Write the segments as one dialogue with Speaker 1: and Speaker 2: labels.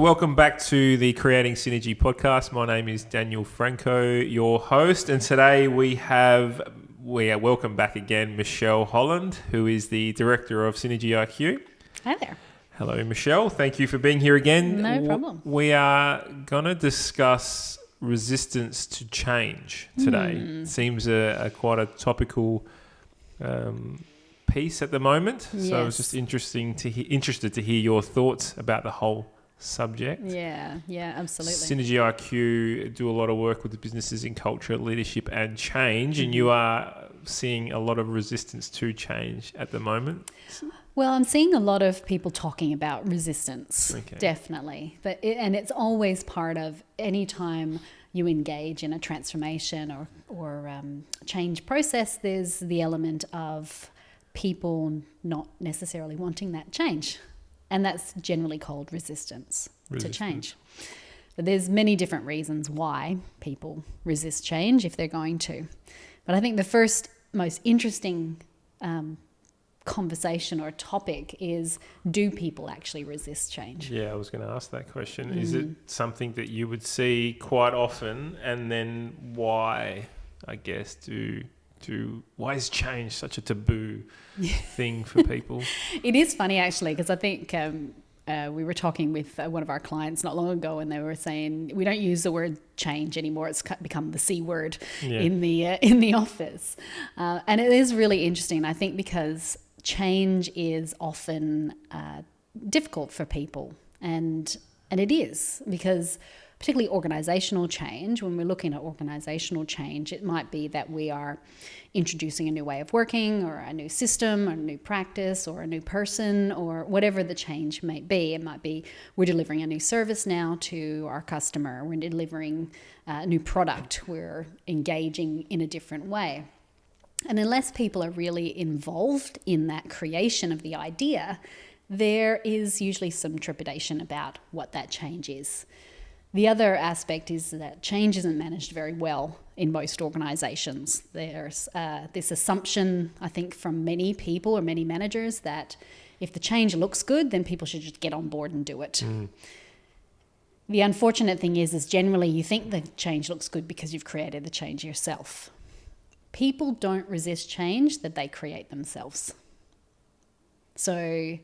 Speaker 1: welcome back to the Creating Synergy podcast. My name is Daniel Franco, your host, and today we are welcome back again Michelle Holland, who is the director of SynergyIQ.
Speaker 2: Hi there.
Speaker 1: Hello, Michelle. Thank you for being here again.
Speaker 2: No problem.
Speaker 1: We are going to discuss resistance to change today. Seems quite a topical piece at the moment.
Speaker 2: Yes.
Speaker 1: So I was just interested to hear your thoughts about the whole subject.
Speaker 2: Yeah, absolutely.
Speaker 1: SynergyIQ do a lot of work with the businesses in culture, leadership and change, and you are seeing a lot of resistance to change at the moment.
Speaker 2: Well, I'm seeing a lot of people talking about resistance, definitely. And it's always part of any time you engage in a transformation or change process, there's the element of people not necessarily wanting that change. And that's generally called resistance to change. But there's many different reasons why people resist change if they're going to. But I think the first most interesting conversation or topic is, do people actually resist change? Yeah,
Speaker 1: I was going to ask that question. Is it something that you would see quite often? And then why, I guess, why is change such a taboo thing for people?
Speaker 2: It is funny, actually, because I think we were talking with one of our clients not long ago, and they were saying we don't use the word change anymore. It's become the C word in the office. And it is really interesting, I think, because change is often difficult for people. And it is, because particularly organizational change, when we're looking at organizational change, it might be that we are introducing a new way of working or a new system or a new practice or a new person or whatever the change may be. It might be we're delivering a new service now to our customer. We're delivering a new product. We're engaging in a different way. And unless people are really involved in that creation of the idea, there is usually some trepidation about what that change is. The other aspect is that change isn't managed very well in most organizations. There's this assumption, I think, from many people or many managers that if the change looks good, then people should just get on board and do it. The unfortunate thing is generally you think the change looks good because you've created the change yourself. People don't resist change that they create themselves. So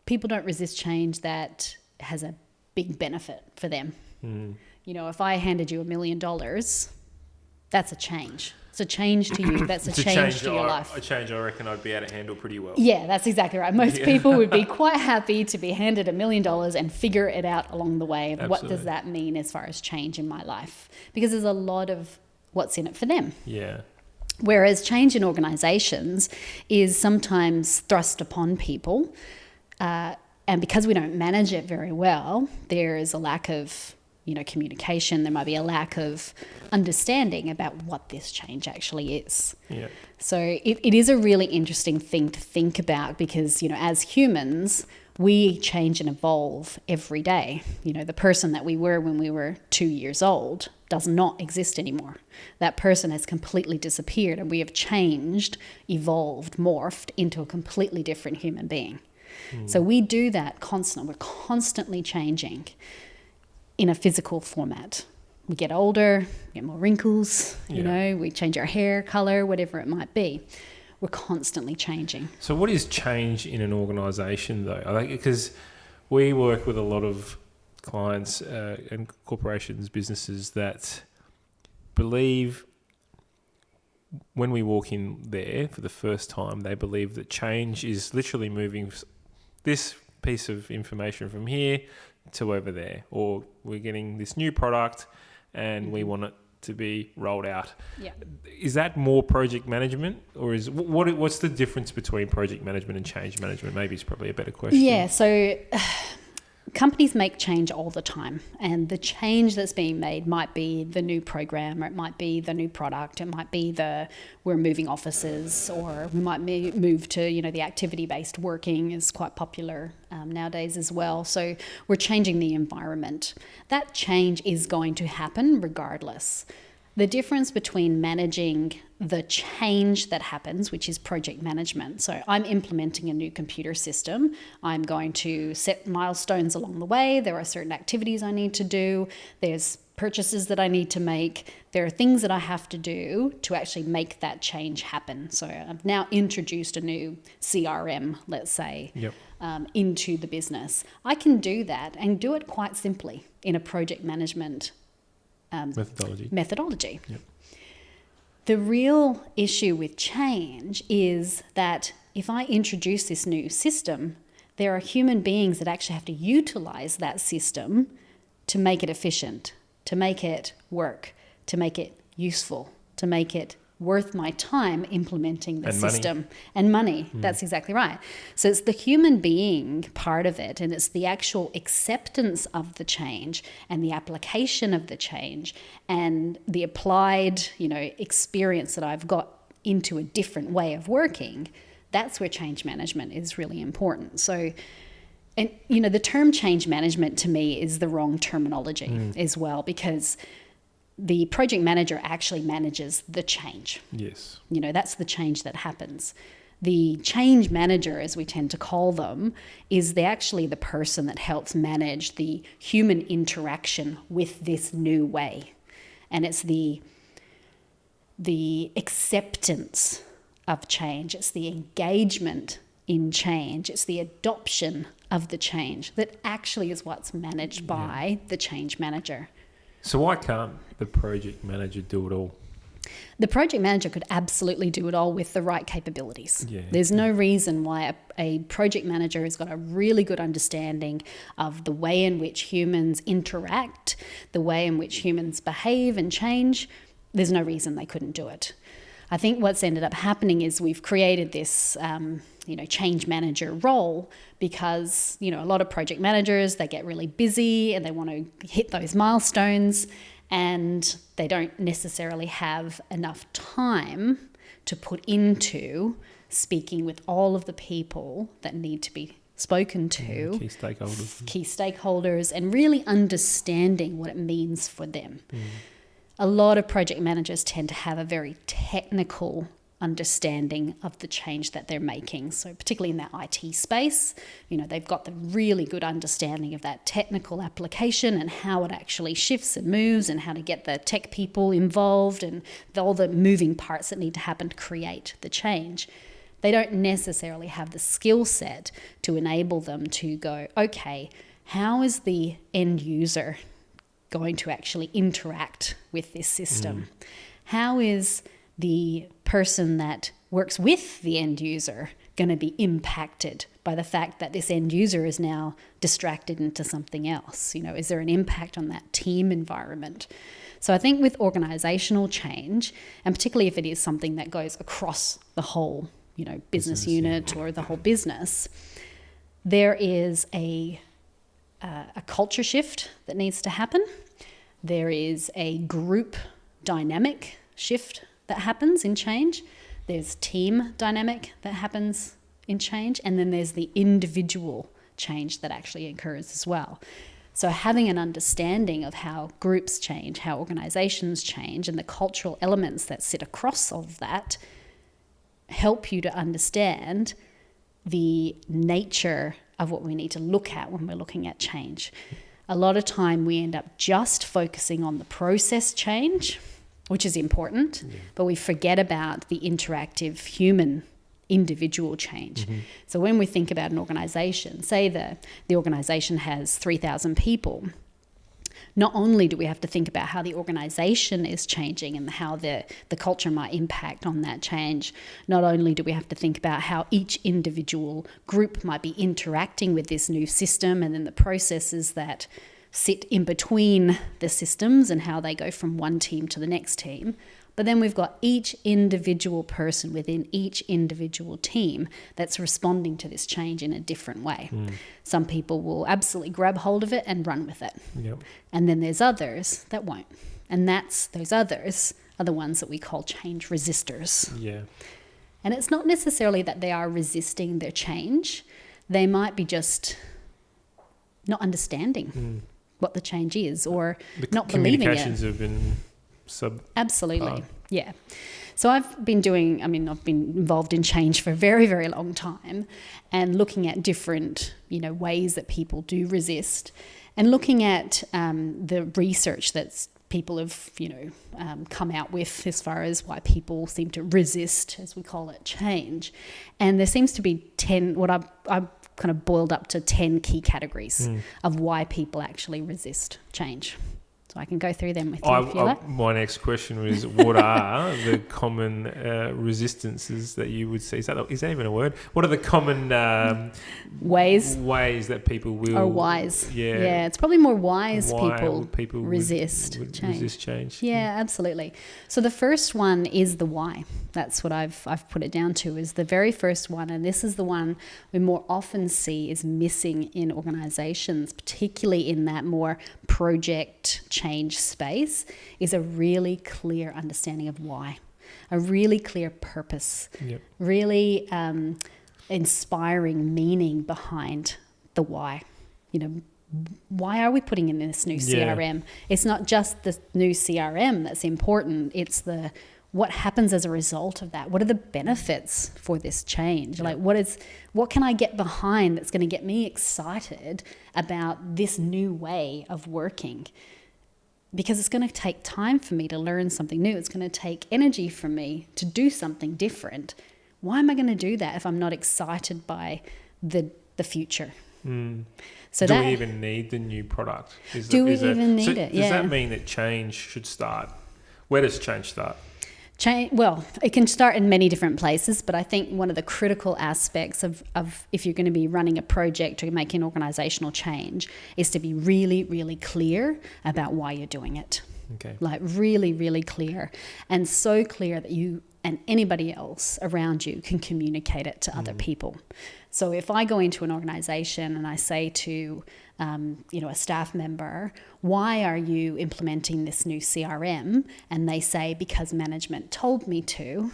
Speaker 2: people don't resist change that has a big benefit for them. You know, if I handed you $1 million, that's a change. It's a change to you. That's a change to your life.
Speaker 1: A change I reckon I'd be able to handle pretty well.
Speaker 2: Yeah, that's exactly right. Most people would be quite happy to be handed $1 million and figure it out along the way. Absolutely. What does that mean as far as change in my life? Because there's a lot of what's in it for them.
Speaker 1: Yeah.
Speaker 2: Whereas change in organizations is sometimes thrust upon people. And because we don't manage it very well, there is a lack of communication. There might be a lack of understanding about what this change actually is.
Speaker 1: Yeah.
Speaker 2: So it is a really interesting thing to think about because, as humans, we change and evolve every day. The person that we were when we were 2 years old does not exist anymore. That person has completely disappeared, and we have changed, evolved, morphed into a completely different human being. So we do that constantly. We're constantly changing in a physical format. We get older, get more wrinkles, we change our hair color, whatever it might be. We're constantly changing.
Speaker 1: So what is change in an organisation though? Because we work with a lot of clients and corporations, businesses that believe when we walk in there for the first time, they believe that change is literally moving this piece of information from here to over there, or we're getting this new product and we want it to be rolled out.
Speaker 2: Yeah.
Speaker 1: Is that more project management, or is what's the difference between project management and change management? Maybe it's probably a better question.
Speaker 2: Yeah, so companies make change all the time, and the change that's being made might be the new program, or it might be the new product, it might be we're moving offices, or we might move to, the activity-based working is quite popular nowadays as well. So we're changing the environment. That change is going to happen regardless. The difference between managing the change that happens, which is project management. So I'm implementing a new computer system. I'm going to set milestones along the way. There are certain activities I need to do. There's purchases that I need to make. There are things that I have to do to actually make that change happen. So I've now introduced a new CRM, let's say, into the business. I can do that and do it quite simply in a project management methodology.
Speaker 1: Yep.
Speaker 2: The real issue with change is that if I introduce this new system, there are human beings that actually have to utilize that system to make it efficient, to make it work, to make it useful, to make it worth my time implementing the system. And money. That's exactly right. So it's the human being part of it, and it's the actual acceptance of the change and the application of the change and the applied, experience that I've got into a different way of working. That's where change management is really important. So, and the term change management to me is the wrong terminology as well, because the project manager actually manages the change.
Speaker 1: Yes.
Speaker 2: That's the change that happens. The change manager, as we tend to call them, is actually the person that helps manage the human interaction with this new way. And it's the acceptance of change. It's the engagement in change. It's the adoption of the change that actually is what's managed by the change manager.
Speaker 1: So why can't the project manager do it all?
Speaker 2: The project manager could absolutely do it all with the right capabilities.
Speaker 1: Yeah.
Speaker 2: There's no reason why a project manager has got a really good understanding of the way in which humans interact, the way in which humans behave and change. There's no reason they couldn't do it. I think what's ended up happening is we've created this change manager role because, a lot of project managers, they get really busy and they want to hit those milestones, and they don't necessarily have enough time to put into speaking with all of the people that need to be spoken to, key stakeholders, and really understanding what it means for them. A lot of project managers tend to have a very technical understanding of the change that they're making. So particularly in that IT space, they've got the really good understanding of that technical application and how it actually shifts and moves and how to get the tech people involved and all the moving parts that need to happen to create the change. They don't necessarily have the skill set to enable them to go, okay, how is the end user going to actually interact with this system? How is the person that works with the end user going to be impacted by the fact that this end user is now distracted into something else? Is there an impact on that team environment? So I think with organizational change, and particularly if it is something that goes across the whole, business unit or the whole business, there is a culture shift that needs to happen. There is a group dynamic shift that happens in change. There's team dynamic that happens in change. And then there's the individual change that actually occurs as well. So having an understanding of how groups change, how organizations change, and the cultural elements that sit across all of that help you to understand the nature of what we need to look at when we're looking at change. A lot of time we end up just focusing on the process change, which is important, but we forget about the interactive human individual change. So when we think about an organization, say the organization has 3,000 people, not only do we have to think about how the organization is changing and how the culture might impact on that change, not only do we have to think about how each individual group might be interacting with this new system and then the processes that sit in between the systems and how they go from one team to the next team. But then we've got each individual person within each individual team that's responding to this change in a different way. Some people will absolutely grab hold of it and run with it. And then there's others that won't. And those others are the ones that we call change resistors. And it's not necessarily that they are resisting their change. They might be just not understanding what the change is or not believing it.
Speaker 1: Communications have been
Speaker 2: Absolutely. Yeah. So I've been involved in change for a very, very long time, and looking at different, ways that people do resist, and looking at the research that's people have, come out with as far as why people seem to resist, as we call it, change. And there seems to be 10, what I've kind of boiled up to 10 key categories of why people actually resist change. So I can go through them with you if you like.
Speaker 1: My next question was, what are the common resistances that you would see? Is that even a word? What are the common ways that people will...
Speaker 2: Or wise.
Speaker 1: Yeah,
Speaker 2: it's probably more wise people resist
Speaker 1: would
Speaker 2: change.
Speaker 1: Resist change.
Speaker 2: Yeah, absolutely. So the first one is the why. That's what I've put it down to, is the very first one, and this is the one we more often see is missing in organizations, particularly in that more project change space, is a really clear understanding of why, a really clear purpose, really inspiring meaning behind the why. Why are we putting in this new CRM? It's not just the new CRM that's important, it's what happens as a result of that. What are the benefits for this change? Like what can I get behind that's going to get me excited about this new way of working? Because it's going to take time for me to learn something new. It's going to take energy from me to do something different. Why am I going to do that if I'm not excited by the future?
Speaker 1: So do we even need the new product?
Speaker 2: Do we even need it?
Speaker 1: Does that mean that change should start? Where does change start?
Speaker 2: Well, it can start in many different places, but I think one of the critical aspects of if you're going to be running a project or making organizational change is to be really, really clear about why you're doing it.
Speaker 1: Okay.
Speaker 2: Like really, really clear, and so clear that you and anybody else around you can communicate it to other people. So if I go into an organization and I say to a staff member, why are you implementing this new CRM? And they say, because management told me to.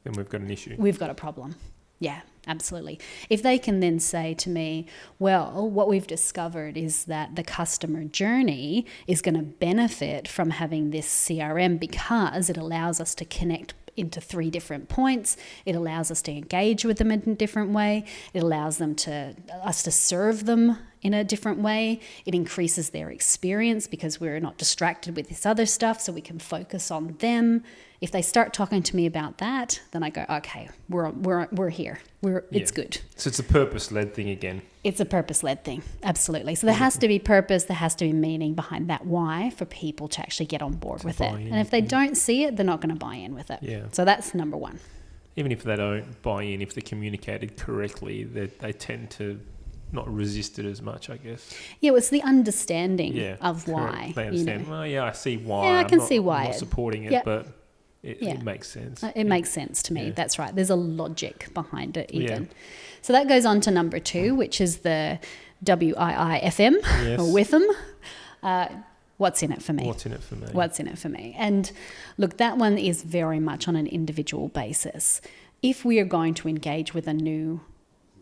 Speaker 1: Then we've got an issue.
Speaker 2: We've got a problem. Yeah, absolutely. If they can then say to me, well, what we've discovered is that the customer journey is going to benefit from having this CRM because it allows us to connect into 3 different points. It allows us to engage with them in a different way. It allows us to serve them in a different way. It increases their experience because we're not distracted with this other stuff, so we can focus on them. If they start talking to me about that, then I go, okay, we're here. It's good.
Speaker 1: So it's a purpose-led thing again.
Speaker 2: It's a purpose-led thing, absolutely. So there has to be purpose, there has to be meaning behind that why for people to actually get on board with it. And if they don't see it, they're not going to buy in with it. Yeah. So that's number one.
Speaker 1: Even if they don't buy in, if they're communicated correctly, they tend to not resist it as much, I guess.
Speaker 2: Yeah, well, it's the understanding of why.
Speaker 1: They understand, I see why.
Speaker 2: Yeah, I can see why.
Speaker 1: I'm not supporting it, but it makes sense.
Speaker 2: It makes sense to me. That's right. There's a logic behind it even. Yeah. So that goes on to number 2, which is the WIIFM or with them. What's in it for me?
Speaker 1: What's in it for me?
Speaker 2: What's in it for me? And look, that one is very much on an individual basis. If we are going to engage with a new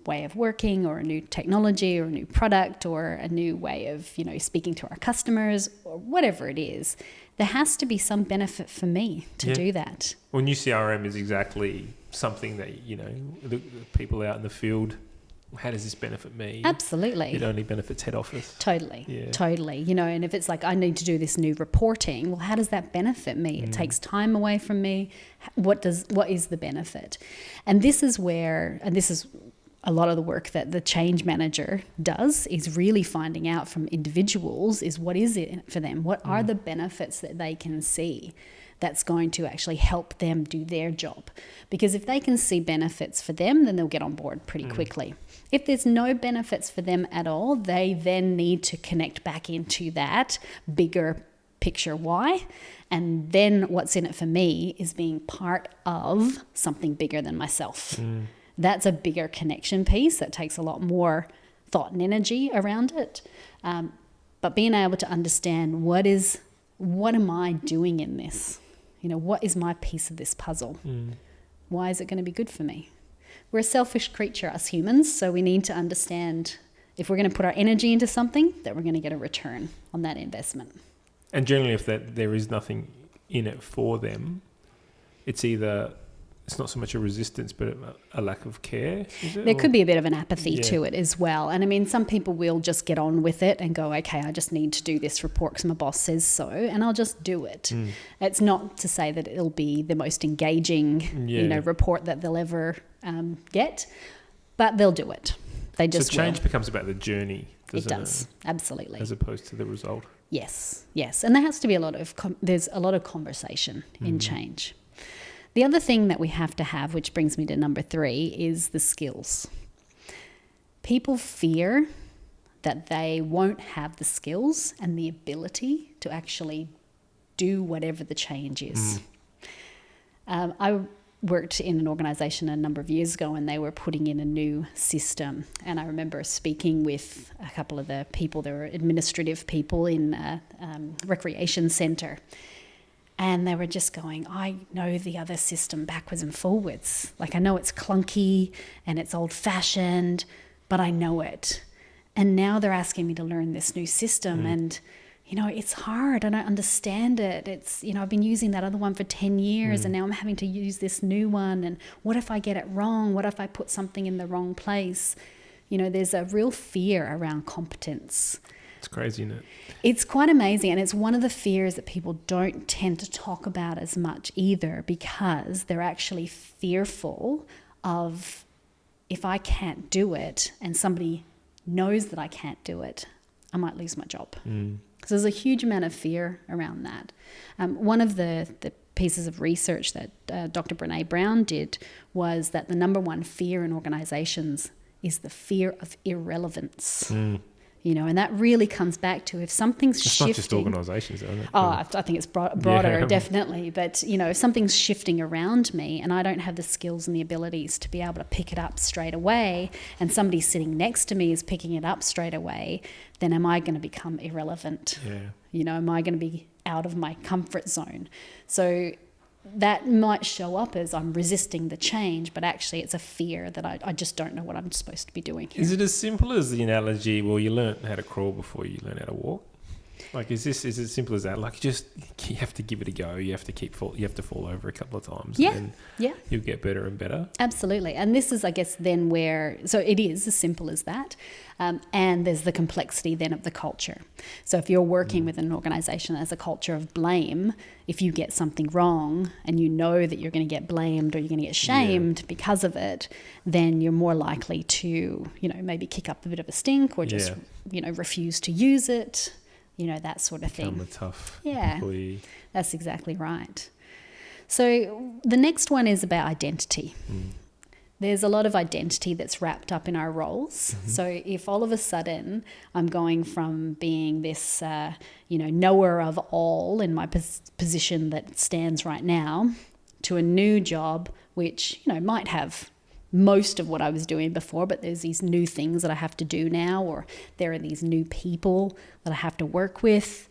Speaker 2: way of working or a new technology or a new product or a new way of, speaking to our customers or whatever it is, there has to be some benefit for me to do that.
Speaker 1: Well, new CRM is exactly something that, the people out in the field, how does this benefit me?
Speaker 2: Absolutely.
Speaker 1: It only benefits head office.
Speaker 2: Totally. And if it's like, I need to do this new reporting, well, how does that benefit me? It takes time away from me. What is the benefit? And this is a lot of the work that the change manager does, is really finding out from individuals is what is it for them? What are the benefits that they can see that's going to actually help them do their job? Because if they can see benefits for them, then they'll get on board pretty quickly. If there's no benefits for them at all, they then need to connect back into that bigger picture why. And then what's in it for me is being part of something bigger than myself. That's a bigger connection piece that takes a lot more thought and energy around it. But being able to understand what am I doing in this? What is my piece of this puzzle? Why is it going to be good for me? We're a selfish creature, us humans, so we need to understand if we're going to put our energy into something, that we're going to get a return on that investment.
Speaker 1: And generally, if there is nothing in it for them, it's not so much a resistance, but a lack of care. Is it?
Speaker 2: There could be a bit of an apathy to it as well. And I mean, some people will just get on with it and go, okay, I just need to do this report because my boss says so, and I'll just do it. It's not to say that it'll be the most engaging, report that they'll ever get, but they'll do it. They just
Speaker 1: So change becomes about the journey, doesn't it?
Speaker 2: It does, absolutely.
Speaker 1: As opposed to the result.
Speaker 2: Yes. And there has to be there's a lot of conversation in change. The other thing that we have to have, which brings me to number 3, is the skills. People fear that they won't have the skills and the ability to actually do whatever the change is. I worked in an organisation a number of years ago, and they were putting in a new system. And I remember speaking with a couple of the people, there were administrative people in a recreation centre. And they were just going, I know the other system backwards and forwards. Like, I know it's clunky and it's old-fashioned, but I know it. And now they're asking me to learn this new system. And, it's hard. I don't understand it. It's, I've been using that other one for 10 years and now I'm having to use this new one. And what if I get it wrong? What if I put something in the wrong place? There's a real fear around competence.
Speaker 1: It's crazy, isn't it?
Speaker 2: It's quite amazing, and it's one of the fears that people don't tend to talk about as much either, because they're actually fearful of, if I can't do it and somebody knows that I can't do it, I might lose my job. So there's a huge amount of fear around that. One of the pieces of research that Dr. Brene Brown did was that the number one fear in organisations is the fear of irrelevance. And that really comes back to if something's shifting. It's not just
Speaker 1: organisations, is it?
Speaker 2: I think it's broader, definitely. But, if something's shifting around me and I don't have the skills and the abilities to be able to pick it up straight away, and somebody sitting next to me is picking it up straight away, then am I going to become irrelevant? Am I going to be out of my comfort zone? So that might show up as I'm resisting the change, but actually it's a fear that I just don't know what I'm supposed to be doing here.
Speaker 1: Is it as simple as the analogy, well, you learn how to crawl before you learn how to walk? Like, is it as simple as that? Like, you have to give it a go. You have to fall over a couple of times. And then you'll get better and better. Absolutely.
Speaker 2: And this is, I guess, then so it is as simple as that. And there's the complexity then of the culture. So if you're working with an organisation that has a culture of blame, if you get something wrong and you know that you're going to get blamed or you're going to get shamed because of it, then you're more likely to, maybe kick up a bit of a stink or just, refuse to use it. That sort of thing.
Speaker 1: Become a tough employee.
Speaker 2: That's exactly right. So the next one is about identity. There's a lot of identity that's wrapped up in our roles. So if all of a sudden I'm going from being this, knower of all in my position that stands right now to a new job, which, might have most of what I was doing before, but there's these new things that I have to do now, or there are these new people that I have to work with.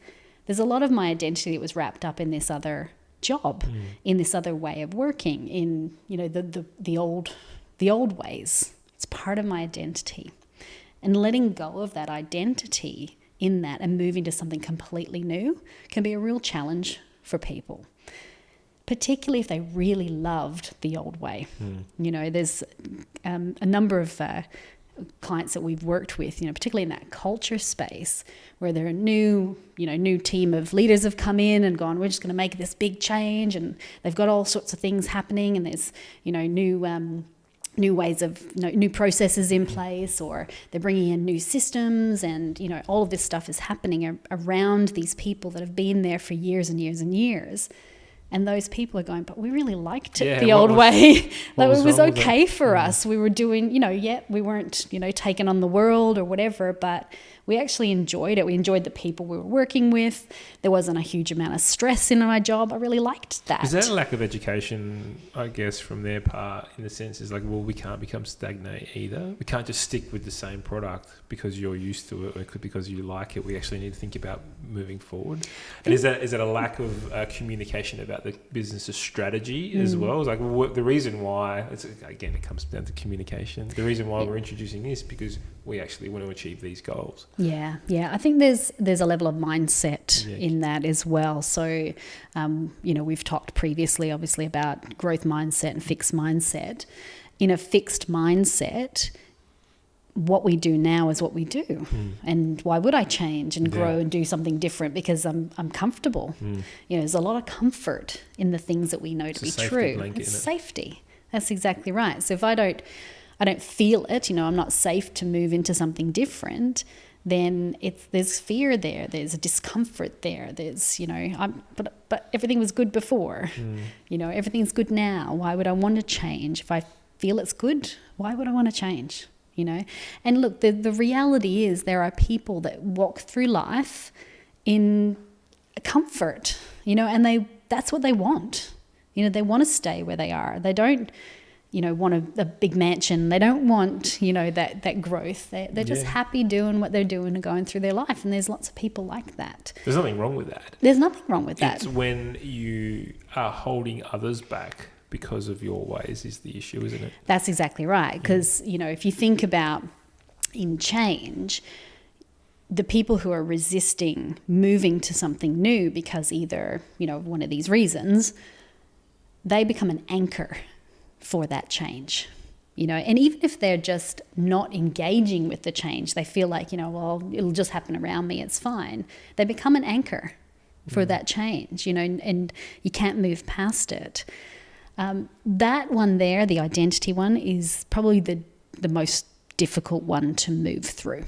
Speaker 2: There's a lot of my identity that was wrapped up in this other job, in this other way of working, in the old ways. It's part of my identity. And letting go of that identity in that and moving to something completely new can be a real challenge for people, particularly if they really loved the old way. There's a number of clients that we've worked with, particularly in that culture space, where there are new team of leaders have come in and gone, we're just going to make this big change, and they've got all sorts of things happening, and there's new ways of new processes in place, or they're bringing in new systems, and all of this stuff is happening around these people that have been there for years and years and years. And those people are going, but we really liked it the old way. Like, it was okay for us. We were doing, we weren't, taking on the world or whatever, but we actually enjoyed it. We enjoyed the people we were working with. There wasn't a huge amount of stress in my job. I really liked that.
Speaker 1: Is that a lack of education, I guess, from their part, in the sense is like, well, we can't become stagnant either. We can't just stick with the same product because you're used to it or because you like it. We actually need to think about moving forward. And is that a lack of communication about the business's strategy as well? It's like, well, the reason why, it comes down to communication. The reason why we're introducing this because we actually want to achieve these goals.
Speaker 2: Yeah. I think there's a level of mindset
Speaker 1: Yeah.
Speaker 2: in that as well. So, we've talked previously, obviously, about growth mindset and fixed mindset. In a fixed mindset, what we do now is what we do. And why would I change and grow and do something different? Because I'm comfortable. There's a lot of comfort in the things that we know to be true. It's safety. That's exactly right. So if I don't feel it, I'm not safe to move into something different, then there's fear there. There's a discomfort there. There's, but everything was good before. Everything's good now. Why would I want to change? If I feel it's good, why would I want to change? And look, the reality is there are people that walk through life in comfort, and that's what they want. They want to stay where they are. They don't, want a big mansion. They don't want, that growth. They're just happy doing what they're doing and going through their life. And there's lots of people like that.
Speaker 1: There's nothing wrong with that.
Speaker 2: There's nothing wrong with that.
Speaker 1: It's when you are holding others back because of your ways is the issue, isn't it?
Speaker 2: That's exactly right. Because, if you think about in change, the people who are resisting moving to something new because either, one of these reasons, they become an anchor for that change. And even if they're just not engaging with the change, they feel like, well, it'll just happen around me, it's fine. They become an anchor for that change, and you can't move past it. That one there, the identity one, is probably the most difficult one to move through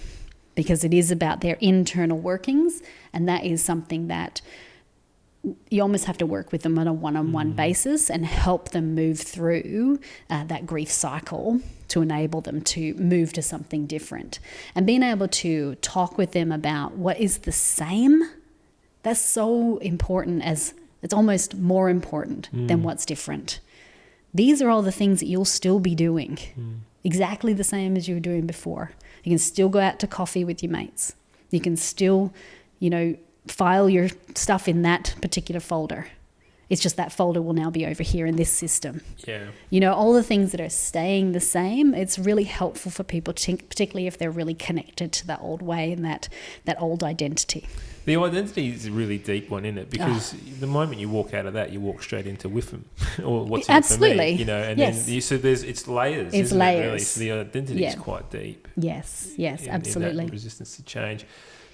Speaker 2: because it is about their internal workings, and that is something that you almost have to work with them on a one-on-one basis and help them move through that grief cycle to enable them to move to something different. And being able to talk with them about what is the same, that's so important, as it's almost more important than what's different. These are all the things that you'll still be doing exactly the same as you were doing before. You can still go out to coffee with your mates. You can still, file your stuff in that particular folder. It's just that folder will now be over here in this system.
Speaker 1: Yeah.
Speaker 2: All the things that are staying the same, it's really helpful for people to think, particularly if they're really connected to that old way and that old identity.
Speaker 1: The identity is a really deep one, isn't it? Because the moment you walk out of that, you walk straight into WIFM or what's in it for me, and then it's layers.
Speaker 2: It's
Speaker 1: isn't
Speaker 2: layers.
Speaker 1: It really? So the identity is quite deep.
Speaker 2: Yes, absolutely.
Speaker 1: In that resistance to change.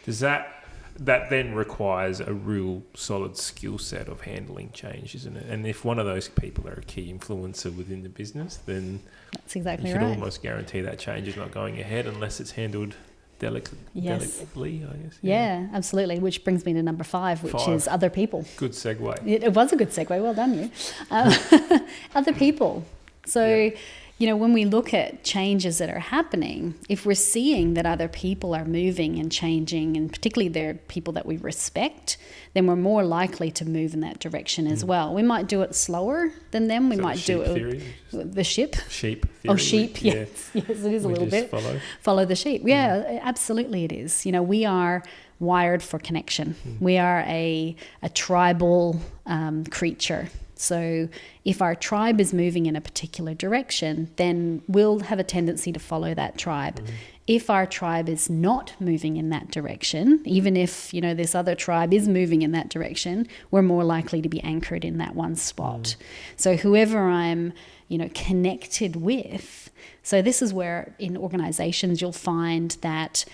Speaker 1: Does that then requires a real solid skill set of handling change, isn't it? And if one of those people are a key influencer within the business, then
Speaker 2: that's exactly
Speaker 1: you
Speaker 2: right.
Speaker 1: can almost guarantee that change is not going ahead unless it's handled delicately, I guess.
Speaker 2: Yeah, absolutely. Which brings me to number 5, which is other people.
Speaker 1: Good segue.
Speaker 2: It was a good segue. Well done, you. Other people. So, when we look at changes that are happening, if we're seeing that other people are moving and changing, and particularly they're people that we respect, then we're more likely to move in that direction as well. We might do it slower than them. We might do it with the sheep.
Speaker 1: Sheep theory.
Speaker 2: Oh, sheep. Yes, it is a little bit. Follow the sheep. Yeah, absolutely it is. We are wired for connection. We are a tribal creature. So if our tribe is moving in a particular direction, then we'll have a tendency to follow that tribe. If our tribe is not moving in that direction, even if, this other tribe is moving in that direction, we're more likely to be anchored in that one spot. So whoever I'm, connected with, so this is where in organizations you'll find that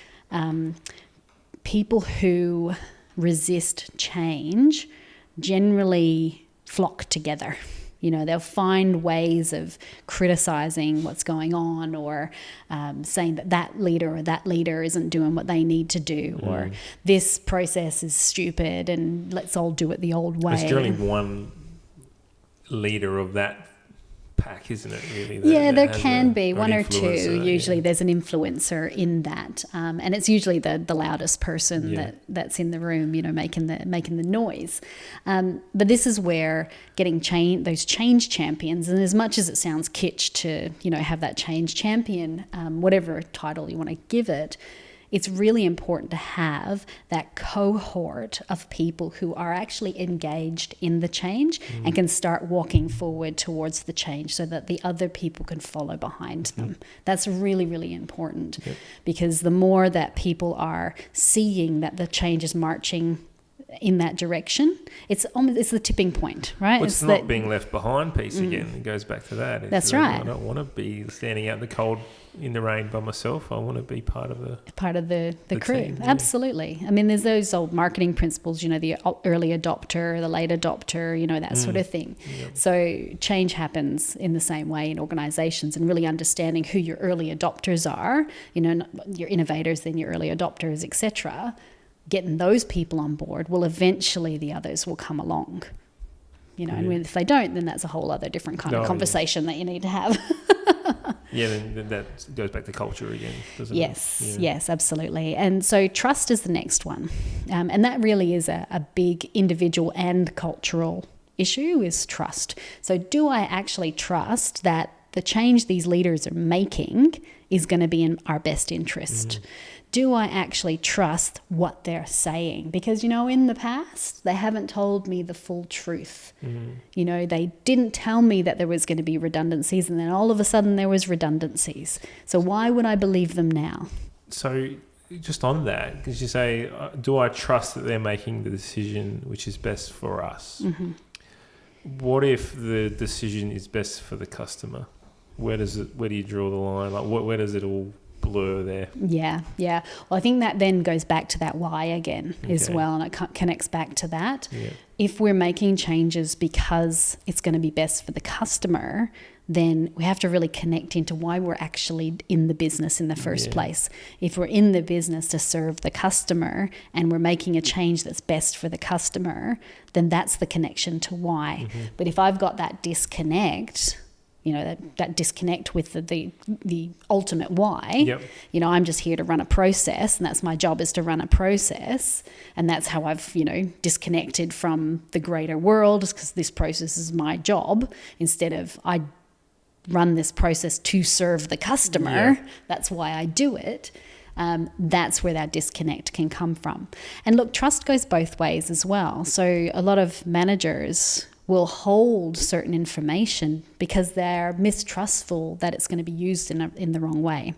Speaker 2: people who resist change generally flock together. They'll find ways of criticizing what's going on, or saying that leader or that leader isn't doing what they need to do, or this process is stupid and let's all do it the old way.
Speaker 1: There's generally one leader of that pack, isn't it, really?
Speaker 2: There can be one or two. Usually there's an influencer in that, and it's usually the loudest person that's in the room, making the noise. But this is where getting those change champions, and as much as it sounds kitsch to have that change champion, whatever title you want to give it, it's really important to have that cohort of people who are actually engaged in the change and can start walking forward towards the change so that the other people can follow behind them. That's really, really important, because the more that people are seeing that the change is marching in that direction, it's the tipping point, right?
Speaker 1: Well, it's not being left behind piece again. It goes back to that.
Speaker 2: That's right.
Speaker 1: I don't want to be standing out in the cold in the rain by myself. I want to be part of the
Speaker 2: crew.
Speaker 1: Team,
Speaker 2: Absolutely. I mean, there's those old marketing principles, the early adopter, the late adopter, that sort of thing. So change happens in the same way in organizations, and really understanding who your early adopters are, your innovators, then your early adopters, etc. Getting those people on board, well, eventually the others will come along. And if they don't, then that's a whole other different kind of conversation that you need to have.
Speaker 1: Then that goes back to culture again, doesn't it?
Speaker 2: Yes, absolutely. And so trust is the next one. And that really is a big individual and cultural issue, is trust. So do I actually trust that the change these leaders are making is going to be in our best interest? Do I actually trust what they're saying? Because, in the past, they haven't told me the full truth. They didn't tell me that there was going to be redundancies, and then all of a sudden there was redundancies. So why would I believe them now?
Speaker 1: So just on that, because you say, do I trust that they're making the decision which is best for us? What if the decision is best for the customer? Where do you draw the line? Like, where does it all blur there? Yeah.
Speaker 2: Well, I think that then goes back to that why again as well, and it connects back to that. If we're making changes because it's going to be best for the customer, then we have to really connect into why we're actually in the business in the first place. If we're in the business to serve the customer and we're making a change that's best for the customer, then that's the connection to why. But if I've got that disconnect, that disconnect with the ultimate why. I'm just here to run a process, and that's my job, is to run a process, and that's how I've disconnected from the greater world, because this process is my job, instead of I run this process to serve the customer. That's why I do it. That's where that disconnect can come from. And look, trust goes both ways as well. So a lot of managers will hold certain information because they're mistrustful that it's going to be used in the wrong way.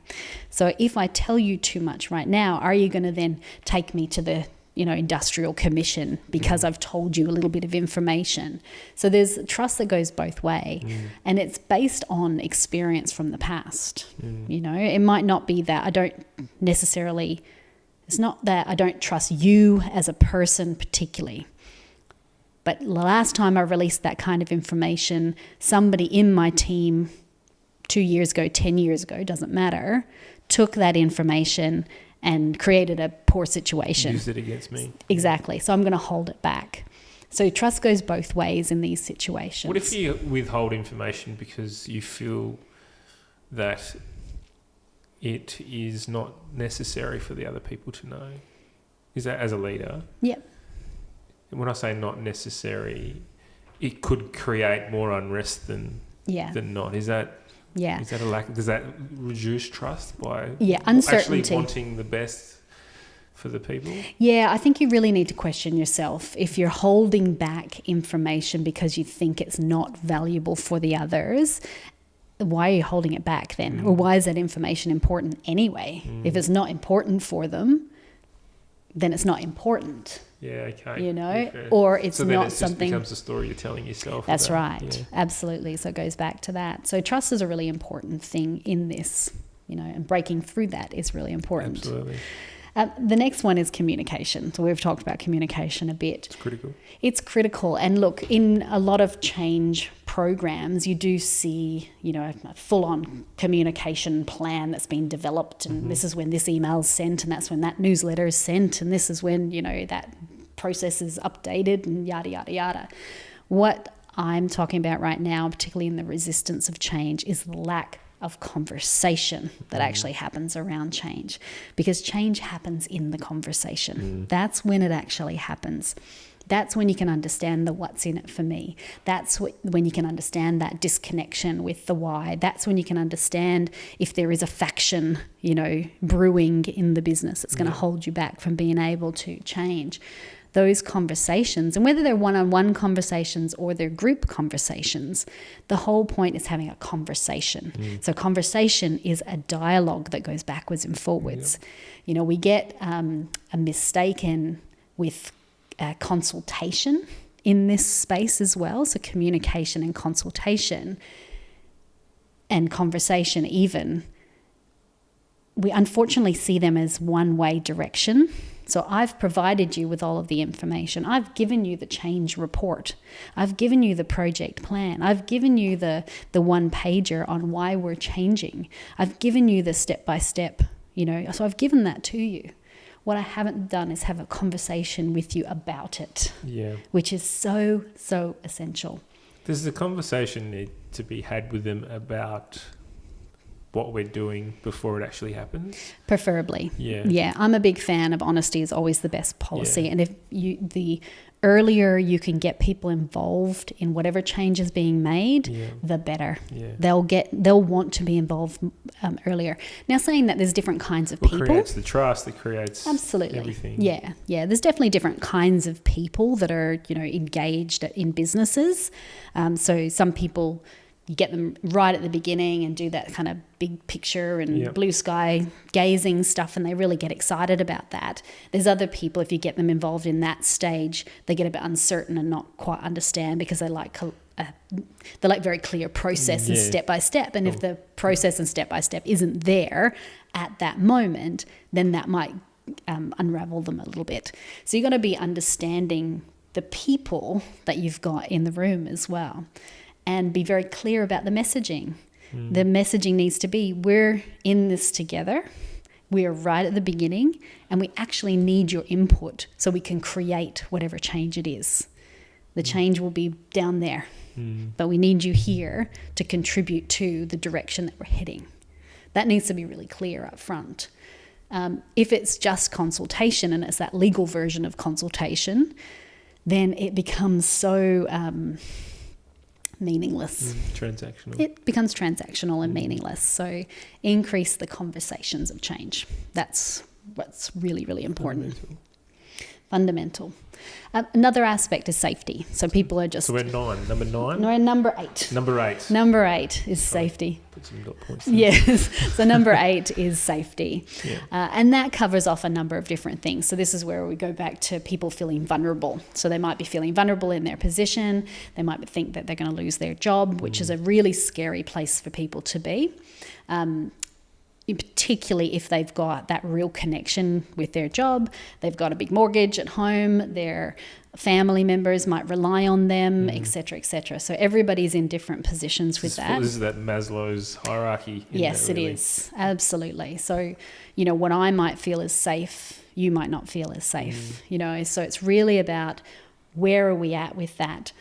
Speaker 2: So if I tell you too much right now, are you going to then take me to the industrial commission because I've told you a little bit of information? So there's trust that goes both ways, and it's based on experience from the past. It might not be that it's not that I don't trust you as a person particularly. But the last time I released that kind of information, somebody in my team 2 years ago, 10 years ago, doesn't matter, took that information and created a poor situation.
Speaker 1: Used it against me.
Speaker 2: Exactly. So I'm going to hold it back. So trust goes both ways in these situations.
Speaker 1: What if you withhold information because you feel that it is not necessary for the other people to know? Is that as a leader?
Speaker 2: Yep.
Speaker 1: When I say not necessary, it could create more unrest than not. Is that a lack? Does that reduce trust by
Speaker 2: uncertainty,
Speaker 1: actually wanting the best for the people?
Speaker 2: Yeah, I think you really need to question yourself. If you're holding back information because you think it's not valuable for the others, why are you holding it back then? Or why is that information important anyway? If it's not important for them, then it's not important.
Speaker 1: Yeah, okay.
Speaker 2: Or it's
Speaker 1: so
Speaker 2: not
Speaker 1: it
Speaker 2: something.
Speaker 1: Just becomes a story you're telling yourself.
Speaker 2: That's right. Absolutely. So it goes back to that. So trust is a really important thing in this, and breaking through that is really important.
Speaker 1: Absolutely.
Speaker 2: The next one is communication. So we've talked about communication a bit.
Speaker 1: It's critical.
Speaker 2: It's critical. And look, in a lot of change programs, you do see, a full-on communication plan that's been developed, and this is when this email is sent, and that's when that newsletter is sent, and this is when, that process is updated, and yada, yada, yada. What I'm talking about right now, particularly in the resistance of change, is the lack of conversation that actually happens around change, because change happens in the conversation. That's when it actually happens. That's when you can understand the what's in it for me. That's when you can understand that disconnection with the why. That's when you can understand if there is a faction, brewing in the business that's going to hold you back from being able to change. Those conversations, and whether they're one-on-one conversations or they're group conversations, the whole point is having a conversation. So conversation is a dialogue that goes backwards and forwards. We get a mistaken with consultation in this space as well. So communication and consultation and conversation even, we unfortunately see them as one-way direction. So I've provided you with all of the information. I've given you the change report. I've given you the project plan. I've given you the one-pager on why we're changing. I've given you the step-by-step, so I've given that to you. What I haven't done is have a conversation with you about it, which is so, so essential.
Speaker 1: Does the conversation need to be had with them about what we're doing before it actually happens?
Speaker 2: Preferably. Yeah. I'm a big fan of honesty is always the best policy. And if the earlier you can get people involved in whatever change is being made, the better. They'll want to be involved earlier. Now, saying that, there's different kinds of people. It
Speaker 1: creates the trust, it creates everything.
Speaker 2: Yeah. There's definitely different kinds of people that are, engaged in businesses. So some people, you get them right at the beginning and do that kind of big picture and blue sky gazing stuff, and they really get excited about that. There's other people, if you get them involved in that stage, they get a bit uncertain and not quite understand, because they like very clear process and step by step. And if the process and step by step isn't there at that moment, then that might unravel them a little bit. So you've got to be understanding the people that you've got in the room as well. And be very clear about the messaging. The messaging needs to be, we're in this together. We are right at the beginning, and we actually need your input so we can create whatever change it is. The change will be down there, but we need you here to contribute to the direction that we're heading. That needs to be really clear up front. If it's just consultation and it's that legal version of consultation, then it becomes so meaningless.
Speaker 1: Transactional.
Speaker 2: It becomes transactional and meaningless. So increase the conversations of change. That's what's really, really important. Fundamental. Another aspect is safety. So people are just...
Speaker 1: So we're number 9?
Speaker 2: No, number 8. Number 8 is safety.
Speaker 1: Put some dot points in.
Speaker 2: Yes. So number 8 is safety. And that covers off a number of different things. So this is where we go back to people feeling vulnerable. So they might be feeling vulnerable in their position. They might think that they're going to lose their job, which is a really scary place for people to be. Particularly if they've got that real connection with their job, they've got a big mortgage at home, their family members might rely on them, etc., etc. So everybody's in different positions with that.
Speaker 1: This is that Maslow's hierarchy.
Speaker 2: Yes, it is. Absolutely. So, what I might feel is safe, you might not feel as safe, So it's really about, where are we at with that?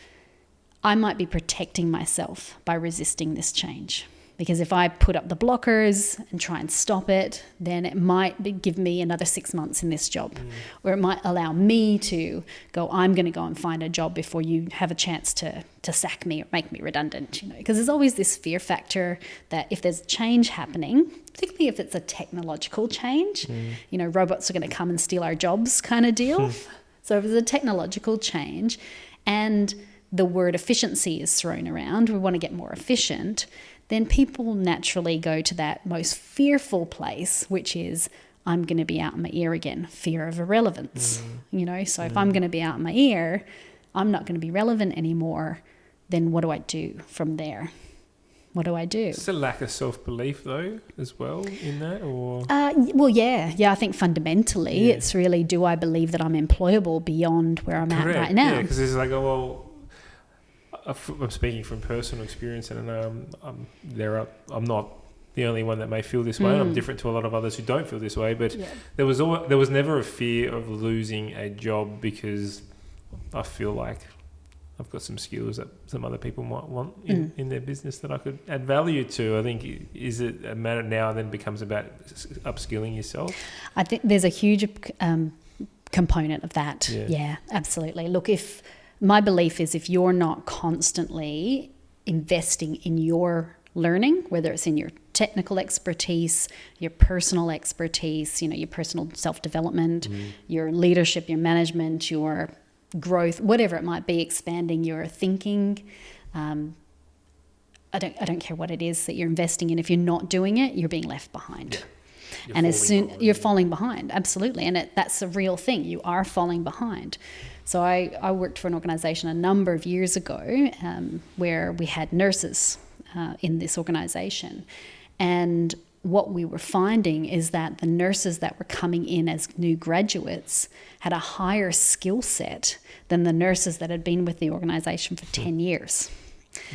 Speaker 2: I might be protecting myself by resisting this change. Because if I put up the blockers and try and stop it, then it might give me another 6 months in this job. Or it might allow me to go, I'm going to go and find a job before you have a chance to sack me or make me redundant. Because there's always this fear factor that if there's change happening, particularly if it's a technological change, robots are going to come and steal our jobs kind of deal. So if it's a technological change and the word efficiency is thrown around, we want to get more efficient, then people naturally go to that most fearful place, which is, I'm going to be out in my ear again, fear of irrelevance. So if I'm going to be out in my ear, I'm not going to be relevant anymore, then what do I do from there? What do I do?
Speaker 1: Is there a lack of self-belief, though, as well in that? Or
Speaker 2: I think fundamentally it's really, do I believe that I'm employable beyond where I'm at right now?
Speaker 1: Yeah, because it's like, I'm speaking from personal experience, and I'm not the only one that may feel this way. I'm different to a lot of others who don't feel this way. But there was never a fear of losing a job because I feel like I've got some skills that some other people might want in their business that I could add value to. I think, is it a matter now then becomes about upskilling yourself?
Speaker 2: I think there's a huge component of that. Yeah, absolutely. Look, my belief is if you're not constantly investing in your learning, whether it's in your technical expertise, your personal expertise, your personal self-development, your leadership, your management, your growth, whatever it might be, expanding your thinking. I don't care what it is that you're investing in. If you're not doing it, you're being left behind. Yeah. You're falling behind, absolutely. And that's a real thing. You are falling behind. So I worked for an organization a number of years ago where we had nurses in this organization. And what we were finding is that the nurses that were coming in as new graduates had a higher skill set than the nurses that had been with the organization for 10 years.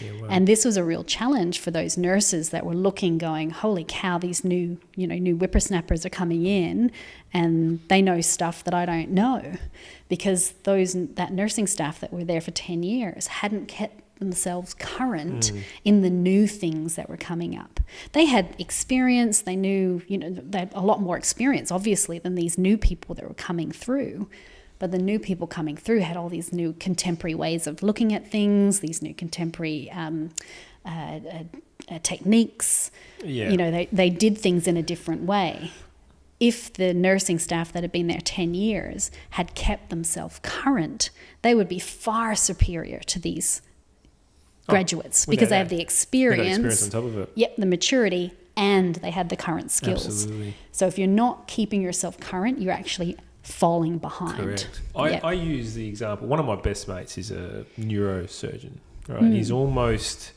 Speaker 2: Yeah, wow. And this was a real challenge for those nurses that were looking, going, holy cow, these new whippersnappers are coming in and they know stuff that I don't know, because that nursing staff that were there for 10 years hadn't kept themselves current in the new things that were coming up. They had experience, they knew, they had a lot more experience, obviously, than these new people that were coming through. But the new people coming through had all these new contemporary ways of looking at things, these new contemporary techniques. Yeah. They did things in a different way. If the nursing staff that had been there 10 years had kept themselves current, they would be far superior to these graduates, because they have the experience.
Speaker 1: They got experience on top of it.
Speaker 2: Yep, the maturity, and they had the current skills.
Speaker 1: Absolutely.
Speaker 2: So if you're not keeping yourself current, you're actually falling behind.
Speaker 1: Correct. I use the example, one of my best mates is a neurosurgeon, right? He's almost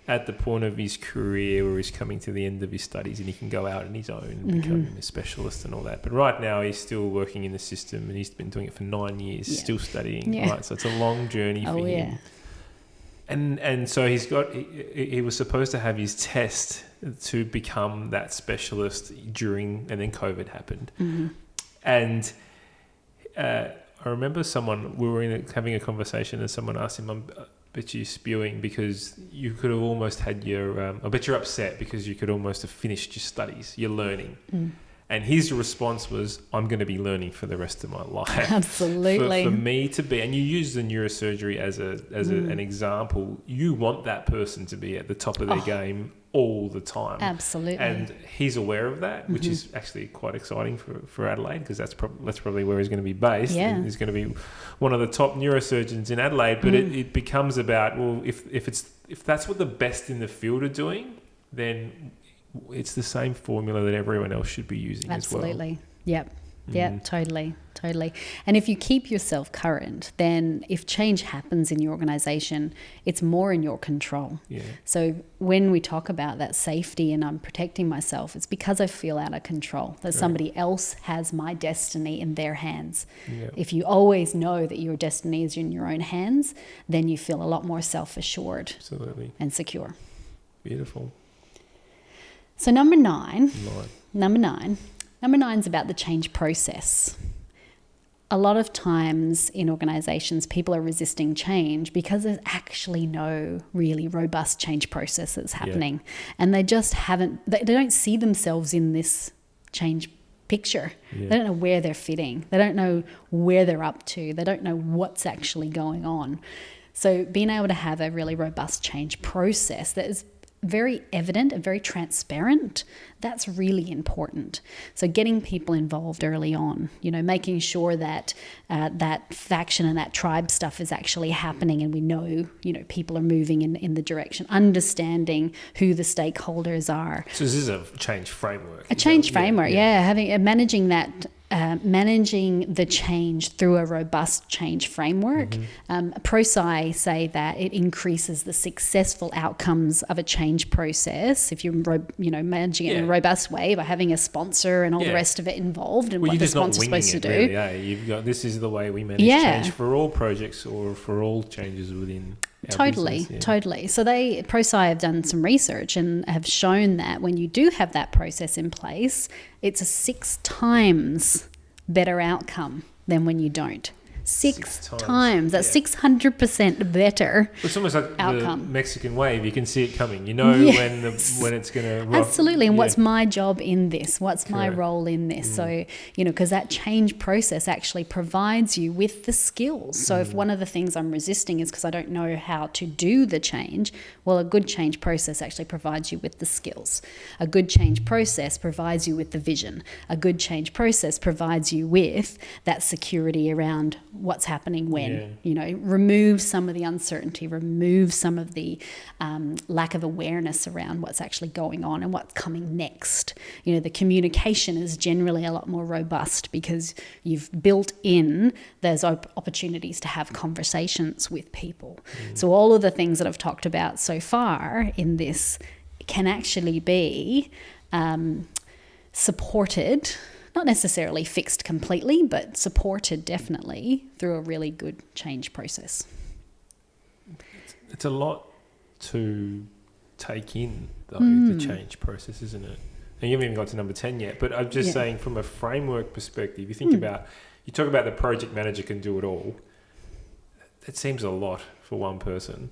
Speaker 1: at the point of his career where he's coming to the end of his studies and he can go out on his own and become a specialist and all that. But right now he's still working in the system and he's been doing it for 9 years, still studying, right? So it's a long journey for him. And so he was supposed to have his test to become that specialist and then COVID happened. And I remember we were having a conversation and someone asked him, I bet you're spewing because you could have almost had I bet you're upset because you could almost have finished your studies, your learning. And his response was, I'm going to be learning for the rest of my life.
Speaker 2: Absolutely.
Speaker 1: For me to be, and you use the neurosurgery as an example, you want that person to be at the top of their game all the time.
Speaker 2: Absolutely.
Speaker 1: And he's aware of that, which is actually quite exciting for Adelaide, because that's probably where he's going to be based. Yeah. He's going to be one of the top neurosurgeons in Adelaide, but it becomes about, well, if that's what the best in the field are doing, then it's the same formula that everyone else should be using as well.
Speaker 2: Absolutely. Yep. Yeah, totally. And if you keep yourself current, then if change happens in your organization, it's more in your control. Yeah. So when we talk about that safety and I'm protecting myself, it's because I feel out of control, that somebody else has my destiny in their hands. Yeah. If you always know that your destiny is in your own hands, then you feel a lot more self-assured.
Speaker 1: Absolutely.
Speaker 2: And secure.
Speaker 1: Beautiful.
Speaker 2: So number nine is about the change process. A lot of times in organizations, people are resisting change because there's actually no really robust change process that's happening. Yeah. And they just they don't see themselves in this change picture. Yeah. They don't know where they're fitting. They don't know where they're up to. They don't know what's actually going on. So being able to have a really robust change process that is very evident and very transparent, that's really important. So getting people involved early on, making sure that that faction and that tribe stuff is actually happening and we know, people are moving in the direction, understanding who the stakeholders are.
Speaker 1: So this is a change framework.
Speaker 2: A change framework, managing that. Managing the change through a robust change framework. ProSci say that it increases the successful outcomes of a change process if you're managing it in a robust way by having a sponsor and all the rest of it involved and what the sponsor's supposed to do.
Speaker 1: Really, You've got, this is the way we manage change for all projects or for all changes within our business.
Speaker 2: Totally. So ProSci have done some research and have shown that when you do have that process in place, it's a 6 times better outcome than when you don't. Six times. That's 600% better.
Speaker 1: It's almost like
Speaker 2: outcome.
Speaker 1: The Mexican wave. You can see it coming. You know when it's going to...
Speaker 2: Absolutely. And what's my job in this? What's my role in this? So, because that change process actually provides you with the skills. So if one of the things I'm resisting is because I don't know how to do the change, well, a good change process actually provides you with the skills. A good change process provides you with the vision. A good change process provides you with that security around what's happening when, remove some of the uncertainty, remove some of the lack of awareness around what's actually going on and what's coming next. The communication is generally a lot more robust because you've built in those opportunities to have conversations with people. So all of the things that I've talked about so far in this can actually be supported, not necessarily fixed completely, but supported definitely through a really good change process.
Speaker 1: It's a lot to take in, though, the change process, isn't it? And you haven't even got to number 10 yet, but I'm just saying from a framework perspective, you think you talk about the project manager can do it all. It seems a lot for one person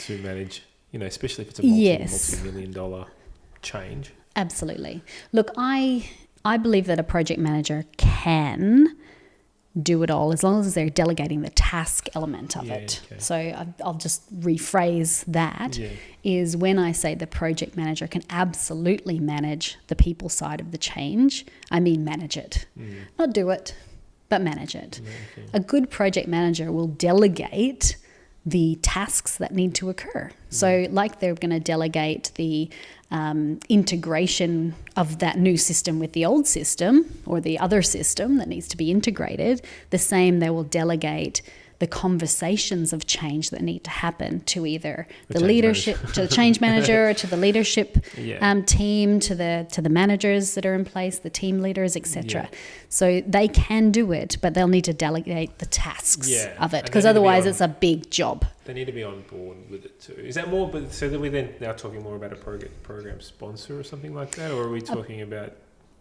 Speaker 1: to manage, especially if it's a multi-million-dollar change. Absolutely.
Speaker 2: Look, I believe that a project manager can do it all as long as they're delegating the task element of it. Okay. So I'll just rephrase that, is when I say the project manager can absolutely manage the people side of the change, I mean manage it. Not do it, but manage it. Okay. A good project manager will delegate the tasks that need to occur. So like they're going to delegate the integration of that new system with the old system or the other system that needs to be integrated, the same they will delegate the conversations of change that need to happen to either the leadership, to the change manager, to the leadership team, to the managers that are in place, the team leaders, etc. So they can do it, but they'll need to delegate the tasks of it because otherwise it's a big job.
Speaker 1: They need to be on board with it too. Is that more? But so that we're then now talking more about a program sponsor or something like that, or are we talking about?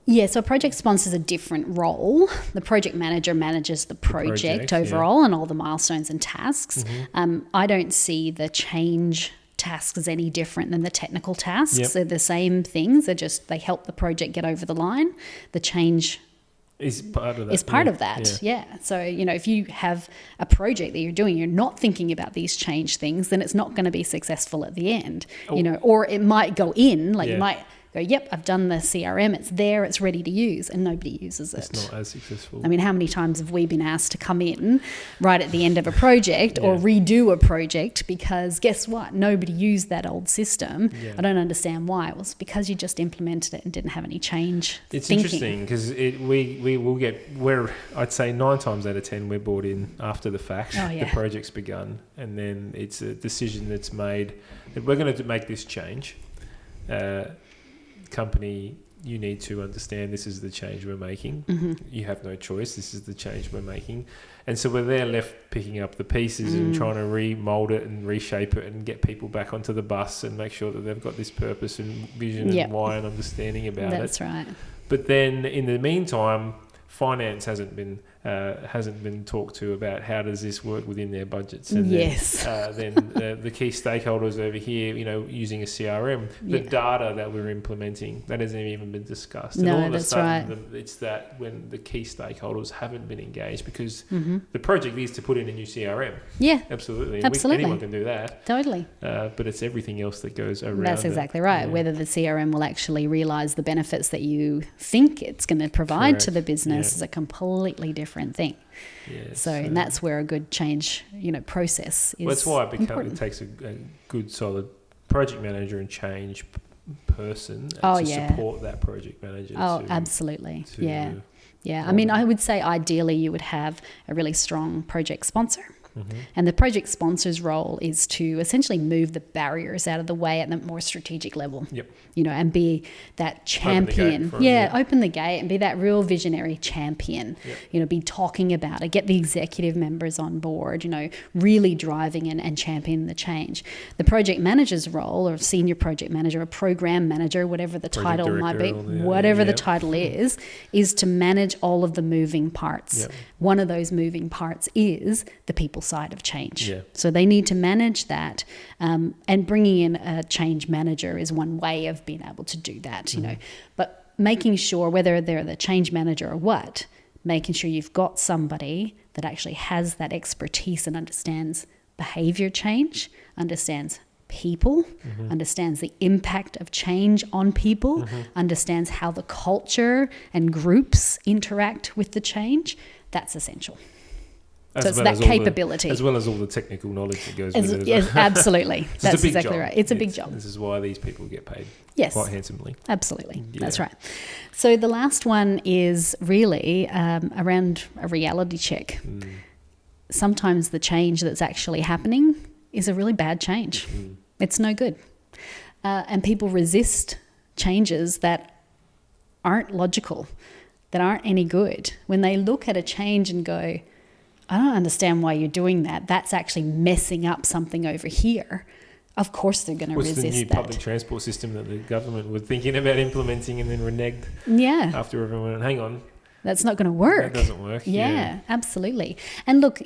Speaker 2: Yeah, so a project sponsor is a different role. The project manager manages the project overall and all the milestones and tasks. I don't see the change tasks as any different than the technical tasks. They're the same things. They help the project get over the line. The change
Speaker 1: is part of that.
Speaker 2: So, if you have a project that you're doing, you're not thinking about these change things, then it's not going to be successful at the end, or it might go in, you might go, yep, I've done the CRM, it's there, it's ready to use, and nobody uses it.
Speaker 1: It's not as successful.
Speaker 2: I mean, how many times have we been asked to come in right at the end of a project or redo a project because guess what? Nobody used that old system. I don't understand why. It was because you just implemented it and didn't have any change thinking.
Speaker 1: Interesting because we will get, I'd say 9 times out of 10 we're brought in after the fact. The project's begun, and then it's a decision that's made that we're going to make this change. Company, you need to understand this is the change we're making. You have no choice. This is the change we're making. And so we're there left picking up the pieces and trying to remold it and reshape it and get people back onto the bus and make sure that they've got this purpose and vision and why and understanding about
Speaker 2: That's right.
Speaker 1: But then in the meantime, finance hasn't been talked to about how does this work within their budgets, and then the key stakeholders over here, using a CRM, the data that we're implementing, that hasn't even been discussed.
Speaker 2: No,
Speaker 1: and all
Speaker 2: that's
Speaker 1: of a sudden,
Speaker 2: right.
Speaker 1: It's that when the key stakeholders haven't been engaged because the project is to put in a new CRM.
Speaker 2: Yeah,
Speaker 1: absolutely.
Speaker 2: Absolutely,
Speaker 1: anyone can do that.
Speaker 2: Totally.
Speaker 1: But it's everything else that goes around.
Speaker 2: That's exactly right. Whether the CRM will actually realise the benefits that you think it's going to provide to the business is a completely different thing. And that's where a good change, process is.
Speaker 1: That's why it takes a good, solid project manager and change person to support that project manager.
Speaker 2: Absolutely. I mean, I would say ideally you would have a really strong project sponsor And the project sponsor's role is to essentially move the barriers out of the way at the more strategic level. And be that champion. Open the gate and be that real visionary champion. Be talking about it, get the executive members on board, really driving and championing the change. The project manager's role, or senior project manager, or program manager, whatever the title might be, the title is to manage all of the moving parts. One of those moving parts is the people side of change. So they need to manage that, and bringing in a change manager is one way of being able to do that, but making sure, whether they're the change manager or what, making sure you've got somebody that actually has that expertise and understands behavior change, understands people, understands the impact of change on people, understands how the culture and groups interact with the change. That's essential. So it's that capability.
Speaker 1: As well as all the technical knowledge that goes with it.
Speaker 2: Yes, absolutely. That's exactly right. It's a big job.
Speaker 1: This is why these people get paid quite handsomely.
Speaker 2: Absolutely. That's right. So the last one is really around a reality check. Sometimes the change that's actually happening is a really bad change. It's no good. And people resist changes that aren't logical, that aren't any good. When they look at a change and go, I don't understand why you're doing that. That's actually messing up something over here. Of course they're going to resist that.
Speaker 1: What's the new public transport system that the government was thinking about implementing and then reneged after everyone went, hang on.
Speaker 2: That's not going to work.
Speaker 1: That doesn't work.
Speaker 2: Yeah, absolutely. And look,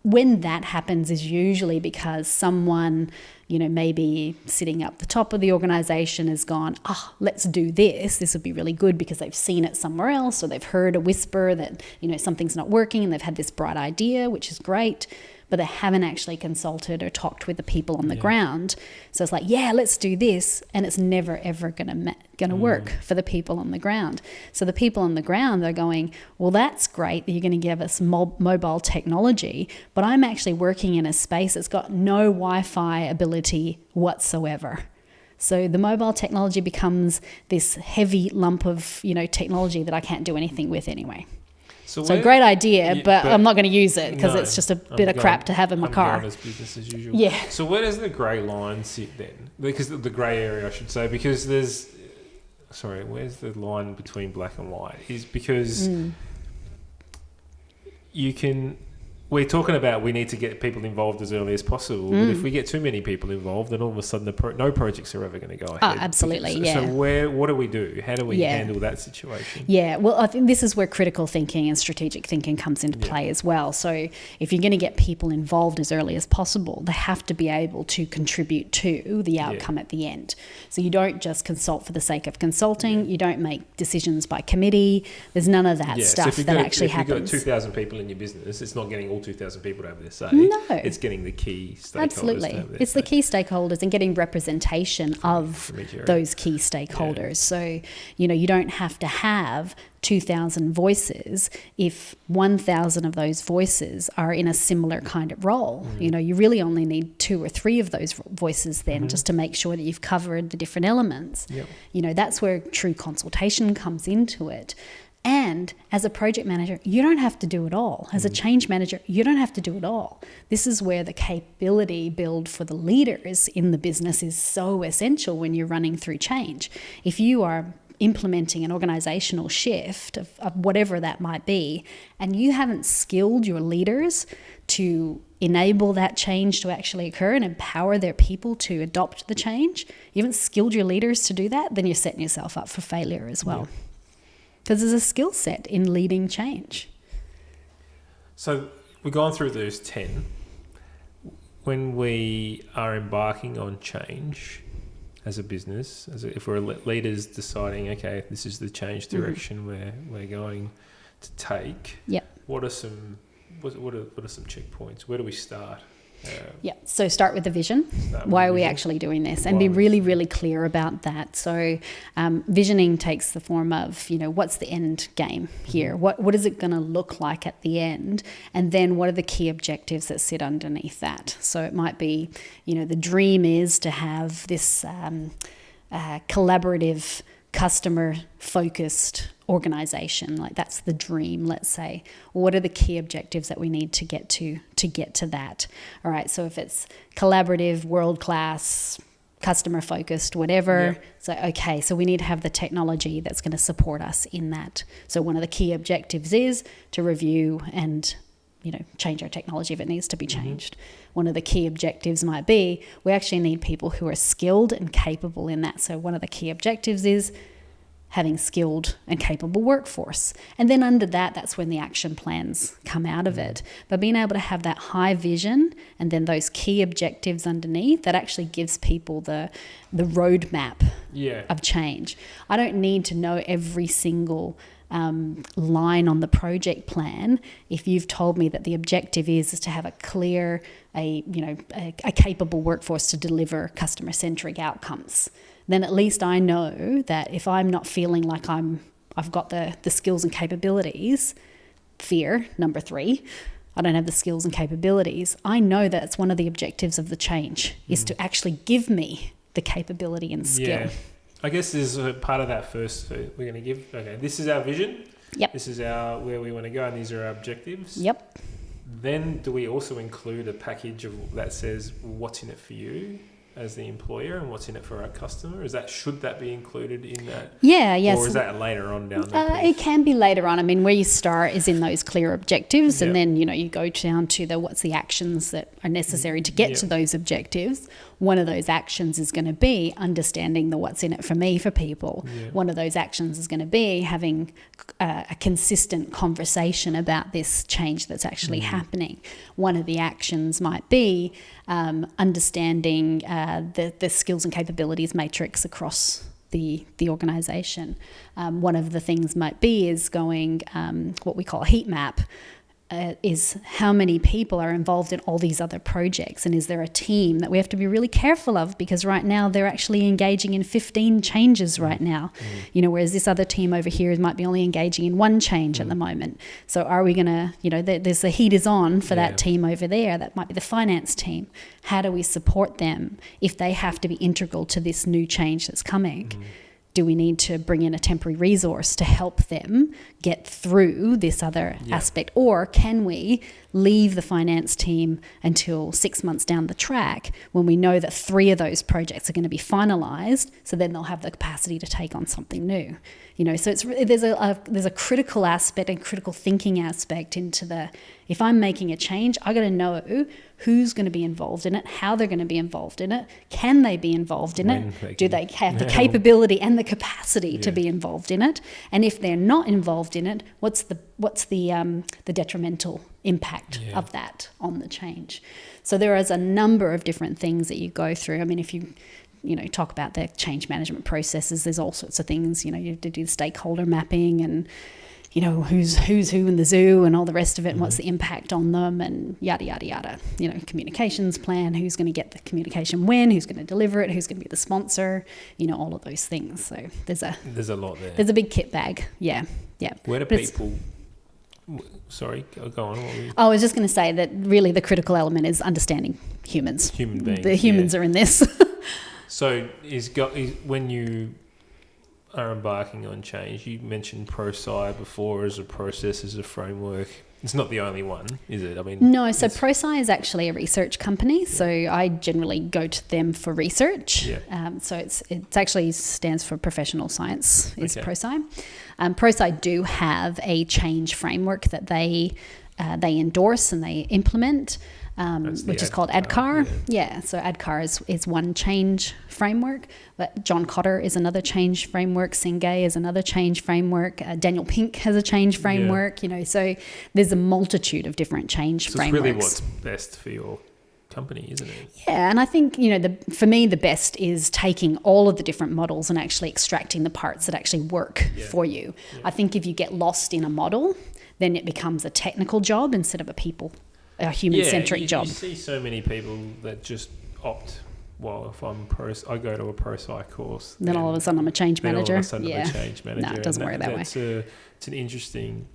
Speaker 2: when that happens is usually because someone, maybe sitting up the top of the organization has gone, let's do this. This would be really good because they've seen it somewhere else, or they've heard a whisper that, something's not working, and they've had this bright idea, which is great, but they haven't actually consulted or talked with the people on the ground. So it's like, let's do this, and it's never ever going to work for the people on the ground. So the people on the ground are going, well, that's great that you're going to give us mobile technology, but I'm actually working in a space that's got no Wi-Fi ability whatsoever. So the mobile technology becomes this heavy lump of, technology that I can't do anything with anyway. So great idea, but I'm not going to use it because it's just a bit of crap to have in my car.
Speaker 1: As business as usual. So where does the grey line sit then? Because the grey area, I should say, because where's the line between black and white? Is because we're talking about we need to get people involved as early as possible, but if we get too many people involved, then all of a sudden no projects are ever going to go ahead.
Speaker 2: Oh, absolutely,
Speaker 1: So what do we do? How do we handle that situation?
Speaker 2: Yeah, well, I think this is where critical thinking and strategic thinking comes into play as well. So if you're going to get people involved as early as possible, they have to be able to contribute to the outcome at the end. So you don't just consult for the sake of consulting. You don't make decisions by committee. There's none of that stuff that actually happens.
Speaker 1: If you've got 2,000 people in your business, it's not getting all 2,000 people to have their say.
Speaker 2: No.
Speaker 1: It's getting the key stakeholders.
Speaker 2: Absolutely.
Speaker 1: To have their
Speaker 2: it's
Speaker 1: say.
Speaker 2: the key stakeholders and getting representation of those key stakeholders. So, you don't have to have 2,000 voices if 1,000 of those voices are in a similar kind of role. You really only need 2 or 3 of those voices then just to make sure that you've covered the different elements. That's where true consultation comes into it. And as a project manager, you don't have to do it all. As a change manager, you don't have to do it all. This is where the capability build for the leaders in the business is so essential when you're running through change. If you are implementing an organizational shift of whatever that might be, and you haven't skilled your leaders to enable that change to actually occur and empower their people to adopt the change, you haven't skilled your leaders to do that, then you're setting yourself up for failure as well. Because there's a skill set in leading change.
Speaker 1: So we've gone through those 10. When we are embarking on change as a business, if we're leaders deciding, okay, this is the change direction we're going to take, what are some checkpoints? Where do we start?
Speaker 2: So start with the vision. Why are we actually doing this? And be really, really clear about that. So visioning takes the form of, what's the end game here? What is it going to look like at the end? And then what are the key objectives that sit underneath that? So it might be, the dream is to have this collaborative customer focused organization, like that's the dream, let's say. What are the key objectives that we need to get to that? All right, so if it's collaborative, world class, customer focused, whatever, so okay, so we need to have the technology that's going to support us in that. So one of the key objectives is to review and change our technology if it needs to be changed. One of the key objectives might be we actually need people who are skilled and capable in that. So one of the key objectives is having skilled and capable workforce. And then under that, that's when the action plans come out of it. But being able to have that high vision and then those key objectives underneath, that actually gives people the roadmap of change. I don't need to know every single line on the project plan. If you've told me that the objective is to have a clear, a capable workforce to deliver customer-centric outcomes, then at least I know that if I'm not feeling like I've got the skills and capabilities, fear, number 3, I don't have the skills and capabilities, I know that it's one of the objectives of the change is to actually give me the capability and skill.
Speaker 1: Yeah. I guess there's a part of that first we're going to give. Okay, this is our vision.
Speaker 2: Yep.
Speaker 1: This is where we want to go, and these are our objectives.
Speaker 2: Yep.
Speaker 1: Then do we also include a package that says what's in it for you as the employer and what's in it for our customer? Should that be included in that?
Speaker 2: Yeah, yes.
Speaker 1: Or is that later on down the piece?
Speaker 2: It can be later on. I mean, where you start is in those clear objectives, and then you go down to what's the actions that are necessary to get to those objectives. One of those actions is going to be understanding the what's in it for me for people. Yeah. One of those actions is going to be having a consistent conversation about this change that's actually happening. One of the actions might be understanding the skills and capabilities matrix across the organisation. One of the things might be is going what we call a heat map. Is how many people are involved in all these other projects, and is there a team that we have to be really careful of, because right now they're actually engaging in 15 changes right now, whereas this other team over here might be only engaging in 1 change at the moment. So are we going to, there's the heat is on for that team over there, that might be the finance team. How do we support them if they have to be integral to this new change that's coming? Do we need to bring in a temporary resource to help them get through this other aspect? Or can we leave the finance team until 6 months down the track when we know that 3 of those projects are going to be finalised, so then they'll have the capacity to take on something new? So there's a critical aspect and critical thinking aspect into if I'm making a change, I got to know who's going to be involved in it, how they're going to be involved in it, can they be involved in it, do they have the capability and the capacity to be involved in it, and if they're not involved in it, what's the detrimental impact of that on the change? So there is a number of different things that you go through. I mean, if you talk about the change management processes, there's all sorts of things. You have to do the stakeholder mapping and who's who in the zoo and all the rest of it, and what's the impact on them, and yada yada yada. Communications plan, who's going to get the communication when, who's going to deliver it, who's going to be the sponsor, all of those things. So there's a lot there. There's a big kit bag. Yeah.
Speaker 1: Where do people? Sorry, go on.
Speaker 2: I was just going to say that really the critical element is understanding humans.
Speaker 1: Human beings.
Speaker 2: The humans are in this.
Speaker 1: So when you are embarking on change, you mentioned ProSci before as a process, as a framework. It's not the only one, is it? I mean,
Speaker 2: no. So ProSci is actually a research company. Yeah. So I generally go to them for research. Yeah. So it actually stands for professional science. Is ProSci. ProSci do have a change framework that they endorse and they implement. Which is called ADKAR. Yeah, so ADKAR is one change framework, but John Cotter is another change framework, Singay is another change framework, Daniel Pink has a change framework, so there's a multitude of different change frameworks.
Speaker 1: It's really what's best for your company, isn't it?
Speaker 2: Yeah, and I think, for me, the best is taking all of the different models and actually extracting the parts that actually work for you. Yeah. I think if you get lost in a model, then it becomes a technical job instead of a human-centric job.
Speaker 1: You see so many people that just opt, if I go to a ProSci course.
Speaker 2: Then all of a sudden I'm a change manager.
Speaker 1: All of a sudden I'm a change manager.
Speaker 2: No, it doesn't work that way.
Speaker 1: It's an interesting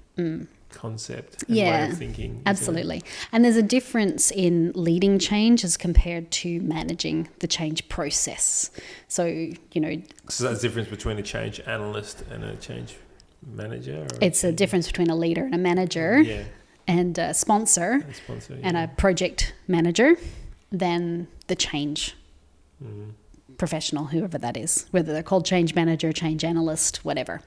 Speaker 1: concept and way of thinking.
Speaker 2: Absolutely. And there's a difference in leading change as compared to managing the change process. So,
Speaker 1: So that's the difference between a change analyst and a change manager?
Speaker 2: It's a difference between a leader and a manager and a sponsor, and a project manager than the change professional, whoever that is, whether they're called change manager, change analyst, whatever.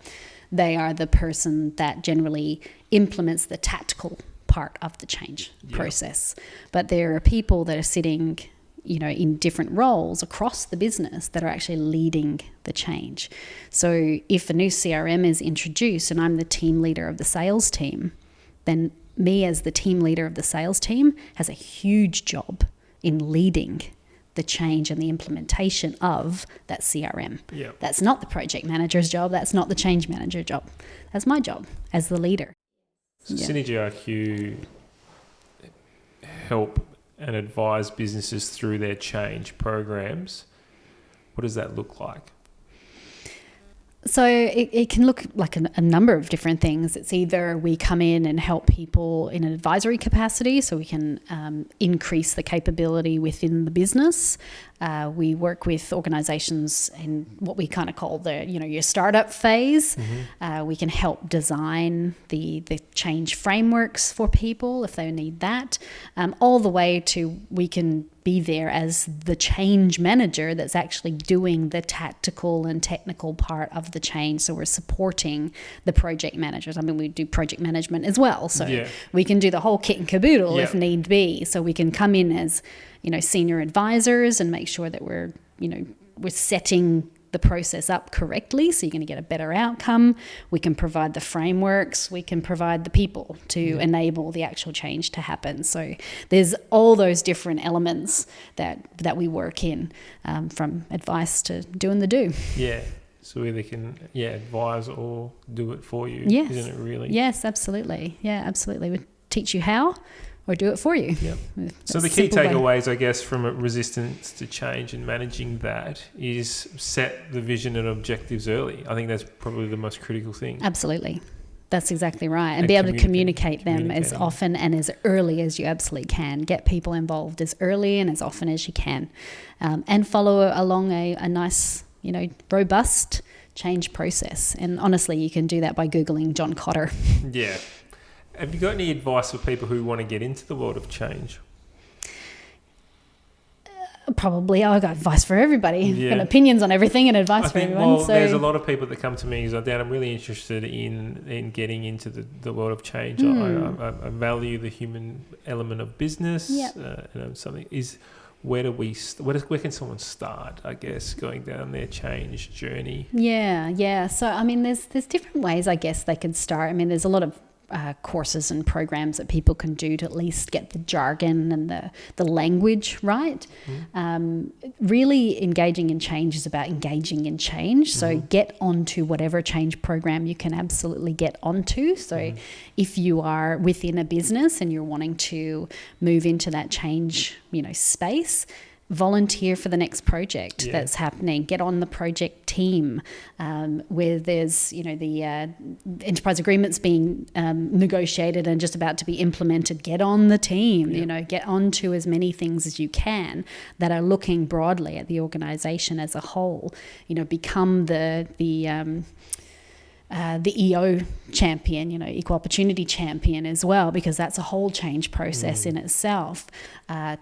Speaker 2: They are the person that generally implements the tactical part of the change process. But there are people that are sitting, in different roles across the business that are actually leading the change. So if a new CRM is introduced and I'm the team leader of the sales team, then me as the team leader of the sales team has a huge job in leading the change and the implementation of that CRM.
Speaker 1: Yep.
Speaker 2: That's not the project manager's job. That's not the change manager's job. That's my job as the leader.
Speaker 1: So SynergyIQ help and advise businesses through their change programs. What does that look like?
Speaker 2: So it can look like a number of different things. It's either we come in and help people in an advisory capacity, so we can increase the capability within the business. We work with organizations in what we kind of call your startup phase. We can help design the change frameworks for people if they need that, all the way to we can be there as the change manager that's actually doing the tactical and technical part of the change. So we're supporting the project managers. I mean, we do project management as well. So we can do the whole kit and caboodle if need be. So we can come in as, senior advisors and make sure that we're setting the process up correctly, so you're going to get a better outcome. We can provide the frameworks, we can provide the people to enable the actual change to happen. So there's all those different elements that we work in, from advice to doing the do.
Speaker 1: Yeah. So either can advise or do it for you.
Speaker 2: Yes.
Speaker 1: Isn't it really?
Speaker 2: Yes, absolutely. Yeah, absolutely. We teach you how or do it for you.
Speaker 1: Yep. So the key takeaways, I guess, from resistance to change and managing that is set the vision and objectives early. I think that's probably the most critical thing.
Speaker 2: Absolutely. That's exactly right. And be able to communicate them as often and as early as you absolutely can. Get people involved as early and as often as you can. And follow along a nice, robust change process. And honestly, you can do that by Googling John Cotter.
Speaker 1: Yeah. Have you got any advice for people who want to get into the world of change?
Speaker 2: Probably. I've got advice for everybody. And opinions on everything and advice for everyone.
Speaker 1: Well, there's a lot of people that come to me and say, Dan, I'm really interested in getting into the world of change. I value the human element of business. Something is... Where can someone start, I guess, going down their change journey? Yeah.
Speaker 2: So, I mean, there's different ways, I guess, they can start. I mean, there's a lot of courses and programs that people can do to at least get the jargon and the language right. Really engaging in change is about engaging in change. So get onto whatever change program you can absolutely get onto. So if you are within a business and you're wanting to move into that change, space, volunteer for the next project that's happening. Get on the project team where there's, the enterprise agreements being negotiated and just about to be implemented. Get on the team, get onto as many things as you can that are looking broadly at the organization as a whole. Become the EO champion, equal opportunity champion as well, because that's a whole change process in itself.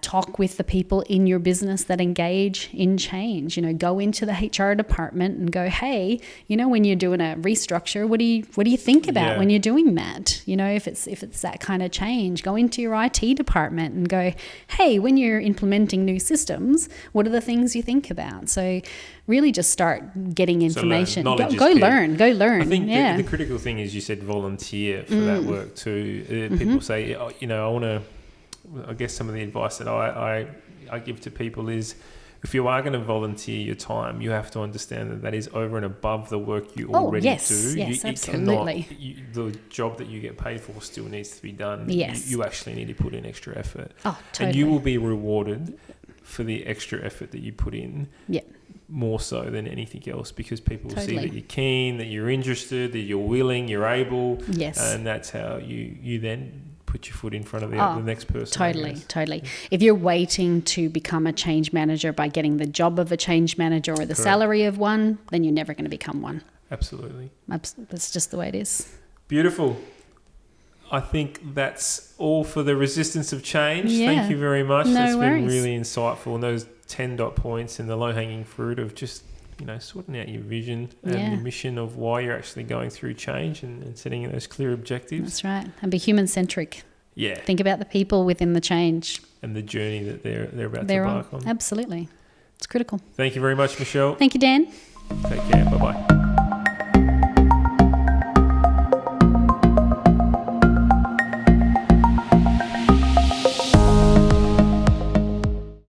Speaker 2: Talk with the people in your business that engage in change. Go into the HR department and go, hey, when you're doing a restructure, what do you think about when you're doing that? If it's that kind of change, go into your IT department and go, hey, when you're implementing new systems, what are the things you think about? So really just start getting information. Go learn. I
Speaker 1: think the critical thing is you said volunteer for that work too. People say, I want to, I guess some of the advice that I give to people is if you are going to volunteer your time, you have to understand that is over and above the work you already do.
Speaker 2: Yes, absolutely.
Speaker 1: The job that you get paid for still needs to be done.
Speaker 2: Yes.
Speaker 1: You actually need to put in extra effort.
Speaker 2: Oh, totally.
Speaker 1: And you will be rewarded for the extra effort that you put in.
Speaker 2: Yeah.
Speaker 1: more so than anything else, because people see
Speaker 2: Totally.
Speaker 1: that you're keen, that you're interested, that you're willing, you're able.
Speaker 2: Yes.
Speaker 1: And that's how you then put your foot in front of the next person.
Speaker 2: Totally. If you're waiting to become a change manager by getting the job of a change manager or the
Speaker 1: Correct.
Speaker 2: salary of one, then you're never going to become one.
Speaker 1: Absolutely.
Speaker 2: That's just the way it is.
Speaker 1: Beautiful. I think that's all for the resistance of change.
Speaker 2: Yeah.
Speaker 1: Thank you very much.
Speaker 2: No
Speaker 1: That's
Speaker 2: worries.
Speaker 1: been really insightful. And those 10 dot points and the low-hanging fruit of just, sorting out your vision and
Speaker 2: Yeah.
Speaker 1: the mission of why you're actually going through change and setting those clear objectives.
Speaker 2: That's right. And be human-centric.
Speaker 1: Yeah.
Speaker 2: Think about the people within the change
Speaker 1: And the journey that they're about to
Speaker 2: they're
Speaker 1: embark
Speaker 2: on.
Speaker 1: on.
Speaker 2: Absolutely. It's critical.
Speaker 1: Thank you very much, Michelle.
Speaker 2: Thank you, Dan.
Speaker 1: Take care. Bye-bye.